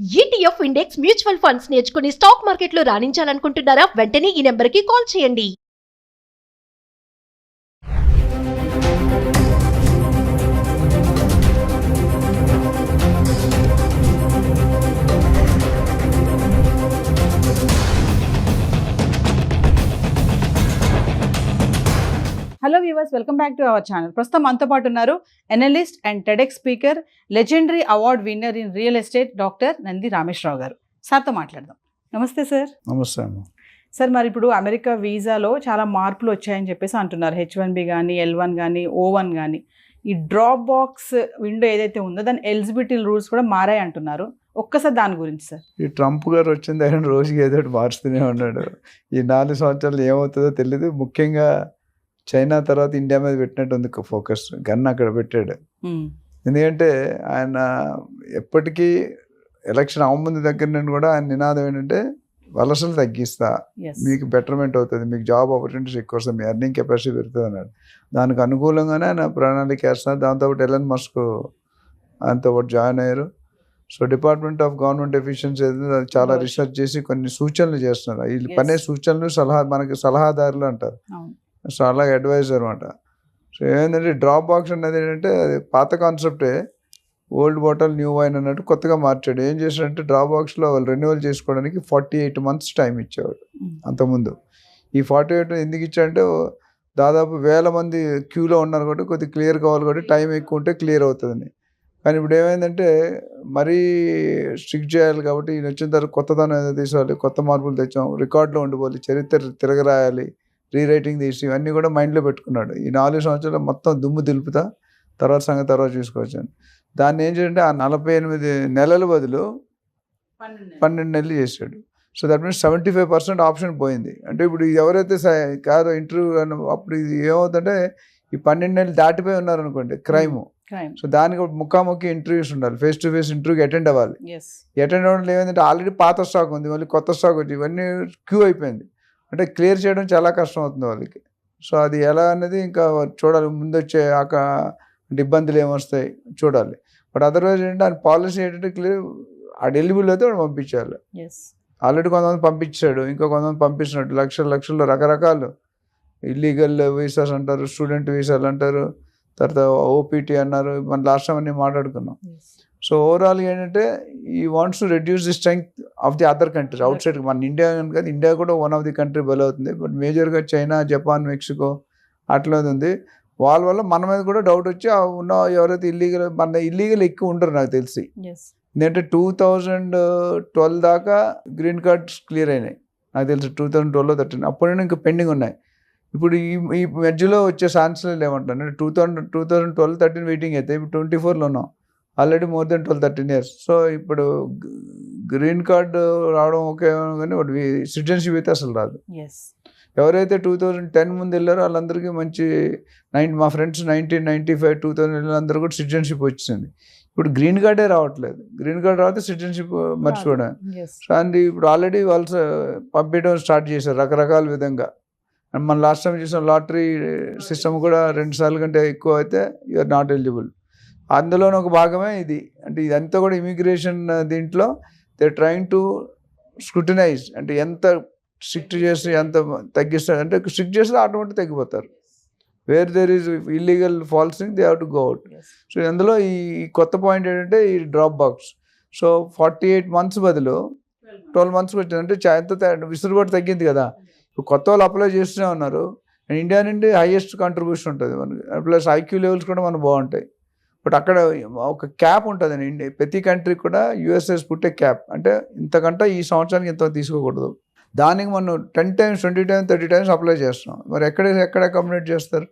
ETF index mutual funds నేర్చుకుని stock మార్కెట్లో రాణించాలనుకుంటున్నారా? వెంటనే ఈ నెంబర్కి కాల్ చేయండి. Hello viewers, welcome back to our channel. ప్రస్తుతం మనతో పాటు ఉన్నారు analyst and TEDx speaker, legendary award winner in real estate doctor Nandi Rameshwar Rao గారు. సార్తో మాట్లాడదాం. నమస్తే సార్. నమస్తే అమ్మ. సార్, మరి ఇప్పుడు అమెరికా వీసాలో చాలా మార్పులు వచ్చాయని చెప్పేసి అంటున్నారు. H1B కానీ, L1 కానీ, O1 కానీ. ఈ డ్రాప్ బాక్స్ విండో ఏదైతే ఉందో దాని ఎలిజిబిలిటీ రూల్స్ కూడా మారాయి అంటున్నారు. ఒక్కసారి దాని గురించి సార్. ఈ ట్రంప్ గారు వచ్చిన దగ్గర రోజుకి ఏదో ఒకటి మారుస్తూనే ఉన్నాడు. ఈ 4 సంవత్సరాలు ఏమవుతుందో తెలియదు. ముఖ్యంగా చైనా తర్వాత ఇండియా మీద పెట్టినట్టుంది ఫోకస్. గన్ అక్కడ పెట్టాడు. ఎందుకంటే ఆయన ఎప్పటికీ ఎలక్షన్ అవ్వముందు దగ్గర నుండి కూడా ఆయన నినాదం ఏంటంటే వలసలు తగ్గిస్తా, మీకు బెటర్మెంట్ అవుతుంది, మీకు జాబ్ ఆపర్చునిటీస్ ఎక్కువ వస్తాయి, మీ ఎర్నింగ్ కెపాసిటీ పెరుగుతుంది అన్నాడు. దానికి అనుకూలంగానే ఆయన ప్రణాళిక వేస్తున్నారు. దాంతోపాటు ఎలన్ మస్క్ ఆయనతో పాటు జాయిన్ అయ్యారు. So department of government efficiency అది చాలా రీసెర్చ్ చేసి కొన్ని సూచనలు చేస్తున్నారు. వీళ్ళు పనే సూచనలు మనకి సలహాదారులు అంటారు. సో అలాగే అడ్వైజర్ అనమాట. సో ఏంటంటే డ్రాప్ బాక్స్ అనేది ఏంటంటే అది పాత కాన్సెప్టే, ఓల్డ్ బాటిల్ న్యూ వైన్ అన్నట్టు కొత్తగా మార్చాడు. ఏం చేశాడంటే డ్రాప్ బాక్స్లో వాళ్ళు రెన్యువల్ చేసుకోవడానికి 48 months టైం ఇచ్చేవాడు అంతకుముందు. ఈ 48 ఎందుకు ఇచ్చాడంటే దాదాపు 1000 మంది క్యూలో ఉన్నారు కాబట్టి కొద్దిగా క్లియర్ కావాలి కాబట్టి టైం ఎక్కువ ఉంటే క్లియర్ అవుతుందని. కానీ ఇప్పుడు ఏమైందంటే మరీ స్ట్రిక్ట్ చేయాలి కాబట్టి ఈయన వచ్చిన తర్వాత కొత్తదనం ఏదో తీసుకోవాలి, కొత్త మార్పులు తెచ్చాం, రికార్డులో ఉండిపోవాలి, చరిత్ర తిరగరాయాలి, రీరైటింగ్ తీసి ఇవన్నీ కూడా మైండ్లో పెట్టుకున్నాడు. ఈ 4 సంవత్సరాలు మొత్తం దుమ్ము దులుపుతా, తర్వాత సంగతి తర్వాత చూసుకోవచ్చాను. దాన్ని ఏం చేయంటే ఆ 48 నెలల బదులు 12 నెలలు చేశాడు. సో దట్ మీన్స్ 75% ఆప్షన్ పోయింది. అంటే ఇప్పుడు ఎవరైతే కాదో ఇంటర్వ్యూ అప్పుడు ఇది ఏమవుతుందంటే ఈ 12 నెలలు దాటిపోయి ఉన్నారనుకోండి క్రైమ్. సో దానికి ముఖాముఖి ఇంటర్వ్యూస్ ఉండాలి, ఫేస్ టు ఫేస్ ఇంటర్వ్యూకి అటెండ్ అవ్వాలి. అటెండ్ అవ్వడం ఏమైందంటే ఆల్రెడీ పాత స్టాక్ ఉంది, మళ్ళీ కొత్త స్టాక్ వచ్చి ఇవన్నీ క్యూ అయిపోయింది. అంటే క్లియర్ చేయడం చాలా కష్టం అవుతుంది వాళ్ళకి. సో అది ఎలా అనేది ఇంకా చూడాలి, ముందు వచ్చే అంటే ఇబ్బందులు ఏమొస్తాయి చూడాలి. బట్ అదర్వైజ్ ఏంటంటే ఆయన పాలసీ ఏంటంటే క్లియర్, ఆ ఎలిజిబుల్ అయితే వాడు పంపించాలి. ఆల్రెడీ కొంతమంది పంపించాడు, ఇంకా కొంతమంది పంపిస్తున్నాడు. లక్షల్లో రకరకాలు ఇల్లీగల్ వీసాస్ అంటారు, స్టూడెంట్ వీసాలు అంటారు, తర్వాత OPT అన్నారు. మన లాస్ట్ టైం అన్నీ మాట్లాడుకున్నాం. సో ఓవరాల్ ఏంటంటే ఈ wants to reduce the strength of the other countries outside. మన ఇండియా కాదు, ఇండియా కూడా వన్ ఆఫ్ ది కంట్రీ బలవుతుంది. బట్ మేజర్గా చైనా, జపాన్, మెక్సికో అట్లా ఉంది. వాళ్ళ వల్ల మన మీద కూడా డౌట్ వచ్చి ఉన్న ఎవరైతే ఇల్లీగల్ ఎక్కువ ఉంటారు నాకు తెలిసి. ఎందుకంటే 2012 దాకా గ్రీన్ కార్డ్స్ క్లియర్ అయినాయి నాకు తెలిసి, 2012లో 13. అప్పుడు ఇంకా పెండింగ్ ఉన్నాయి. ఇప్పుడు ఈ మధ్యలో వచ్చే ఛాన్సెస్ ఏమంటారు అంటే 2012, 13 వెయిటింగ్ అయితే ఇప్పుడు 24లో ఉన్నాం, already more than 12-13 years. So ఇప్పుడు గ్రీన్ కార్డు రావడం ఓకే కానీ వాటి సిటిజన్షిప్ అయితే అసలు రాదు. ఎవరైతే 2010 ముందు వెళ్ళారో వాళ్ళందరికీ మంచి మా ఫ్రెండ్స్ 1995, 2000 వెళ్ళినందరూ కూడా సిటిజన్షిప్ వచ్చింది. ఇప్పుడు గ్రీన్ కార్డే రావట్లేదు. గ్రీన్ కార్డ్ రావతే సిటిజన్షిప్ మర్చిపోవడం. సో అండ్ ఇప్పుడు ఆల్రెడీ వాళ్ళు పంపించడం స్టార్ట్ చేశారు రకరకాల విధంగా. అండ్ మన లాస్ట్ టైం చూసిన లాటరీ సిస్టమ్ కూడా 2 సార్లు కంటే ఎక్కువ అయితే యూఆర్ నాట్ ఎలిజిబుల్. అందులోనే ఒక భాగమే ఇది. అంటే ఇదంతా కూడా ఇమిగ్రేషన్ దీంట్లో దే ట్రైంగ్ టు స్క్రూటినైజ్, అంటే ఎంత స్ట్రిక్ట్ చేసి ఎంత తగ్గిస్తారు, అంటే స్ట్రిక్ట్ చేస్తే ఆటోమేటిక్ తగ్గిపోతారు. Where there is illegal falsing they have to go out. So అందులో ఈ కొత్త పాయింట్ ఏంటంటే ఈ డ్రాప్ బాక్స్. సో 48 months బదులు 12 months వచ్చింది. అంటే ఎంత విసురుబాటు తగ్గింది కదా. ఇప్పుడు కొత్త వాళ్ళు అప్లై చేస్తూనే ఉన్నారు. అండ్ ఇండియా నుండి హైయెస్ట్ కంట్రిబ్యూషన్ ఉంటుంది మనకి, ప్లస్ IQ లెవెల్స్ కూడా మనకు బాగుంటాయి. బట్ అక్కడ ఒక క్యాప్ ఉంటుంది ఇండియా, ప్రతి కంట్రీ కూడా USA పుట్టే క్యాప్, అంటే ఇంతకంటే ఈ సంవత్సరానికి ఇంత తీసుకోకూడదు. దానికి మనం 10 times, 20 times, 30 times అప్లై చేస్తున్నాం. మరి ఎక్కడ అకామిడేట్ చేస్తారు?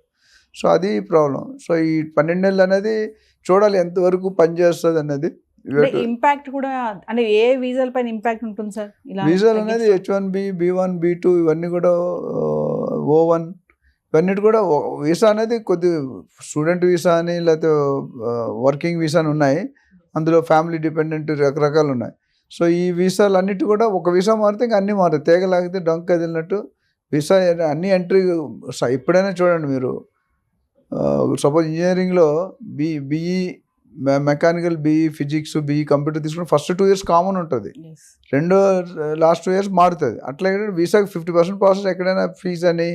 సో అది ప్రాబ్లం. సో ఈ 12 నెలలు అనేది చూడాలి ఎంతవరకు పనిచేస్తుంది అన్నది. ఇంపాక్ట్ కూడా అంటే ఏ వీసాల పైన ఇంపాక్ట్ ఉంటుంది సార్? వీసాలు అనేది H1B, B1, B2 ఇవన్నీ కూడా O1 ఇవన్నిటి కూడా వీసా అనేది కొద్ది స్టూడెంట్ వీసా అని లేకపోతే వర్కింగ్ వీసా అని ఉన్నాయి. అందులో ఫ్యామిలీ డిపెండెంట్ రకరకాలు ఉన్నాయి. సో ఈ వీసాలు అన్నిటి కూడా ఒక వీసా మారితే ఇంకా అన్నీ మారుతాయి. తేగలాగితే డొంక కదిలినట్టు వీసా అన్ని ఎంట్రీ. ఎప్పుడైనా చూడండి మీరు, సపోజ్ ఇంజనీరింగ్లో BE mechanical BE, physics, BE, computer తీసుకుని ఫస్ట్ 2 years కామన్ ఉంటుంది, లాస్ట్ 2 years మారుతుంది. అట్లాగే వీసాకి 50% ప్రాసెస్ ఎక్కడైనా ఫీజ్ అని,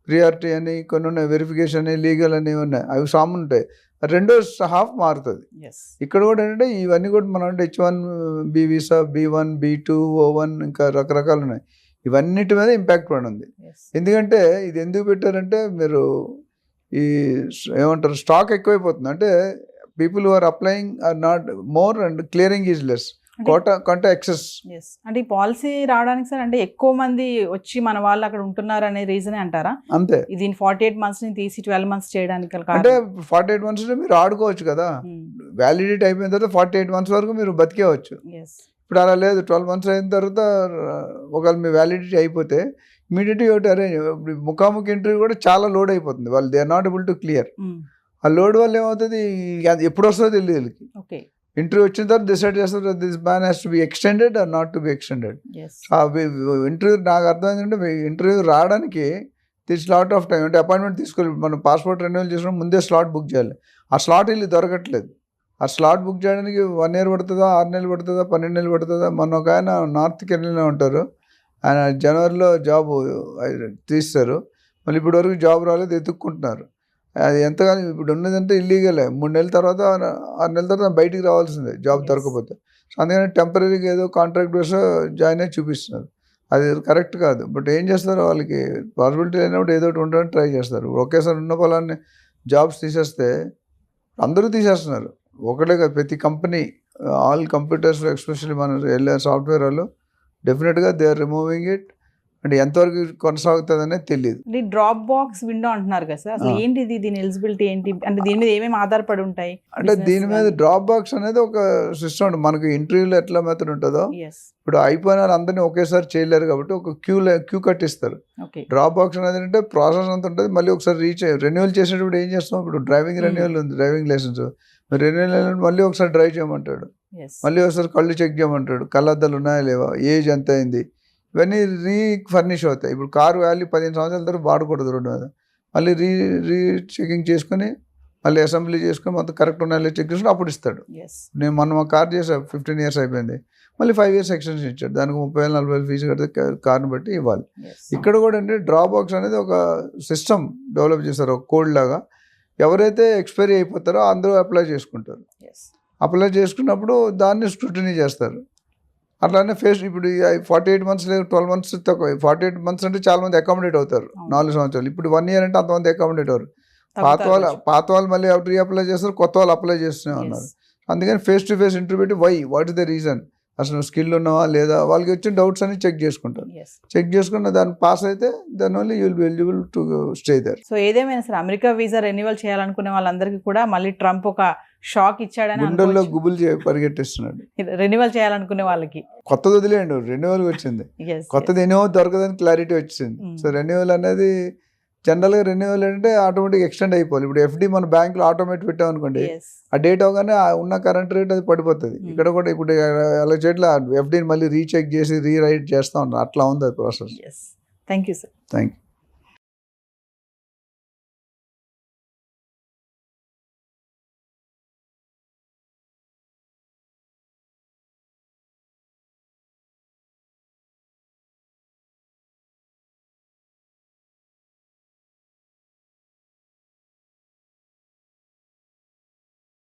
ప్రియారిటీ అని కొన్ని ఉన్నాయి, వెరిఫికేషన్ అని, లీగల్ అని ఉన్నాయి, అవి కామన్ ఉంటాయి. 2 half మారుతుంది. ఇక్కడ కూడా ఏంటంటే ఇవన్నీ కూడా మనం అంటే H1B visa, B1, B2, O1 ఇంకా రకరకాలు ఉన్నాయి. ఇవన్నిటి మీద ఇంపాక్ట్ పడి ఉంది. ఎందుకంటే ఇది ఎందుకు పెట్టారంటే మీరు ఈ ఏమంటారు స్టాక్ ఎక్కువైపోతుంది. అంటే people who are applying are not more and clearing is less, కొంట ఎక్సెస్. అంటే ఈ పాలసీ రావడానికి సార్ అంటే ఎక్కువ మంది వచ్చి మన వాళ్ళు అక్కడ ఉంటున్నారు అనే రీజనే అంటారా? అంతే. దీన్ని 48 months ని తీసి 12 months చేయడానికి అంటే 48 months మీరు ఆడుకోవచ్చు కదా, వ్యాలిడిటీ అయిపోయిన తర్వాత 48 months వరకు మీరు బతికేవచ్చు. ఇప్పుడు అలా లేదు, 12 months అయిన తర్వాత ఒకవేళ మీ వ్యాలిడిటీ అయిపోతే ఇమీడియట్గా ఒకటి అరేంజ్. ఇప్పుడు ముఖాముఖి ఇంటర్వ్యూ కూడా చాలా లోడ్ అయిపోతుంది, వాళ్ళు they are not able to clear. ఆ లోడ్ వల్ల ఏమవుతుంది, ఎప్పుడు వస్తుందో తెలియదు వీళ్ళకి. ఇంటర్వ్యూ వచ్చిన తర్వాత డిసైడ్ చేస్తారు this ban has to be extended or not to be extended. Interview నాకు అర్థమైంది అంటే ఇంటర్వ్యూ రావడానికి దిస్ లాట్ ఆఫ్ టైం. అంటే అపాయింట్మెంట్ తీసుకోవాలి, మనం పాస్పోర్ట్ రెన్యువల్ చేసుకుని ముందే స్లాట్ బుక్ చేయాలి. ఆ స్లాట్ వీళ్ళు దొరకట్లేదు. ఆ స్లాట్ బుక్ చేయడానికి 1 year పడుతుందా, 6 నెలలు పడుతుందా, 12 నెలలు పడుతుందా. మొన్న ఒక ఆయన నార్త్ కెనడాలో ఉంటారు, ఆయన జనవరిలో జాబ్ తీస్తారు, మళ్ళీ ఇప్పటి వరకు జాబ్ రాలేదు, ఎత్తుక్కుంటున్నారు. అది ఎంతగానో ఇప్పుడు ఉన్నదంటే ఇల్లీగలే. 3 నెలల తర్వాత 6 నెలల తర్వాత బయటికి రావాల్సిందే జాబ్ దొరకకపోతే. సో అందుకని టెంపరీగా ఏదో కాంట్రాక్ట్ బేస్ జాయిన్ అయ్యి చూపిస్తున్నారు, అది కరెక్ట్ కాదు. బట్ ఏం చేస్తారు, వాళ్ళకి పాసిబిలిటీ లేనప్పుడు ఏదో ఒకటి ఉండడానికి ట్రై చేస్తారు. ఒకేసారి ఉన్న పొలాన్ని జాబ్స్ తీసేస్తే అందరూ తీసేస్తున్నారు, ఒకటే కాదు, ప్రతి కంపెనీ, ఆల్ కంప్యూటర్స్ ఎస్పెషల్లీ మన వెళ్ళే సాఫ్ట్వేర్ వాళ్ళు డెఫినెట్గా దే ఆర్ రిమూవింగ్ ఇట్. అంటే ఎంతవరకు కొనసాగుతుంది అనేది తెలియదు. డ్రాప్ బాక్స్ విండో అంటున్నారు కదా సార్, అసలు ఏంటిది, దీని ఎలిజిబిలిటీ ఏంటి, అంటే దీని మీద ఏమేమి ఆధారపడి ఉంటాయి? అంటే దీని మీద డ్రాప్ బాక్స్ అనేది ఒక సిస్టమ్ ఉంటుంది. మనకు ఇంటర్వ్యూలో ఎట్లా మెథడ్ ఉంటుందో, ఇప్పుడు అయిపోయిన అందరినీ ఒకేసారి చేయలేరు కాబట్టి ఒక క్యూ కట్టిస్తారు. డ్రాప్ బాక్స్ అనేది అంటే ప్రాసెస్ అంత ఉంటుంది, మళ్ళీ ఒకసారి రెన్యువల్ చేసేటప్పుడు ఏం చేస్తాం, ఇప్పుడు డ్రైవింగ్ రెన్యువల్ ఉంది, డ్రైవింగ్ లైసెన్స్ రెన్యువల్ మళ్ళీ ఒకసారి డ్రైవ్ చేయమంటాడు, మళ్ళీ ఒకసారి కళ్ళు చెక్ చేయమంటాడు, కళ్ళద్దాలు ఉన్నాయా లేవా, ఏజ్ ఎంత అయింది, ఇవన్నీ ఫర్నిష్ అవుతాయి. ఇప్పుడు కారు వాల్యూ 15 సంవత్సరాల తర్వాత వాడకూడదు రోడ్డు మీద, మళ్ళీ చెకింగ్ చేసుకుని మళ్ళీ అసెంబ్లీ చేసుకుని మొత్తం కరెక్ట్ ఉన్నాయో చెక్ చేసుకుని అప్పుడు ఇస్తాడు. నేను మొన్న మా కార్ చేసా, 15 years అయిపోయింది, మళ్ళీ 5 years ఎక్స్టెన్షన్ ఇచ్చాడు, దానికి 30,000-40,000 ఫీజు కడితే కార్ని బట్టి ఇవ్వాలి. ఇక్కడ కూడా అంటే డ్రాప్ బాక్స్ అనేది ఒక సిస్టమ్ డెవలప్ చేస్తారు, ఒక కోడ్ లాగా. ఎవరైతే ఎక్స్పైరీ అయిపోతారో అందరూ అప్లై చేసుకుంటారు. అప్లై చేసుకున్నప్పుడు దాన్ని స్క్రూటినీ చేస్తారు. అట్లానే ఇప్పుడు 48 months లేదు, 12 months తక్కువ. 48 months అంటే చాలా మంది అకామిడేట్ అవుతారు, 4 సంవత్సరాలు. ఇప్పుడు 1 year అంటే అంతమంది అకామిడేట్ అవ్వరు. పాత వాళ్ళు మళ్ళీ రీఅప్లై చేస్తారు, కొత్త వాళ్ళు అప్లై చేస్తూనే ఉన్నారు. అందుకని ఫేస్ టు ఫేస్ ఇంటర్వ్యూ పెట్టి వాట్ ఇస్ ద రీజన్, అసలు స్కిల్ ఉన్నావా లేదా, వాళ్ళకి వచ్చిన డౌట్స్ అన్ని చెక్ చేసుకుంటారు. చెక్ చేసుకున్న దాన్ని పాస్ అయితే దాని వల్ల you will be eligible to stay there. So ఏదేమైనా సరే అమెరికా వీసా రెన్యువల్ చేయాలనుకునే వాళ్ళందరికీ కూడా మళ్ళీ ట్రంప్ ఒక షాక్ ఇచ్చాడని గుండెల్లో గుబులు పరిగెట్టిస్తున్నాడు. రెన్యువల్ చేయాలనుకునే వాళ్ళకి కొత్తది వదిలేండు, రెన్యువల్ వచ్చింది, కొత్తది ఎన్నో దొరకదని క్లారిటీ వచ్చింది. సో రెన్యువల్ అనేది జనరల్గా రెన్యువల్ అంటే ఆటోమేటిక్ ఎక్స్టెండ్ అయిపోవాలి. ఇప్పుడు FD మన బ్యాంకులో ఆటోమేటిక్ పెట్టాం అనుకోండి, ఆ డేట్ అవగానే ఉన్న కరెంట్ రేట్ అది పడిపోతుంది. ఇక్కడ కూడా ఇప్పుడు అలా చేయట్లా, FDని మళ్ళీ రీచెక్ చేసి రీరైట్ చేస్తూ ఉంటాం, అట్లా ఉంది అది process. Thank you sir. Thank you.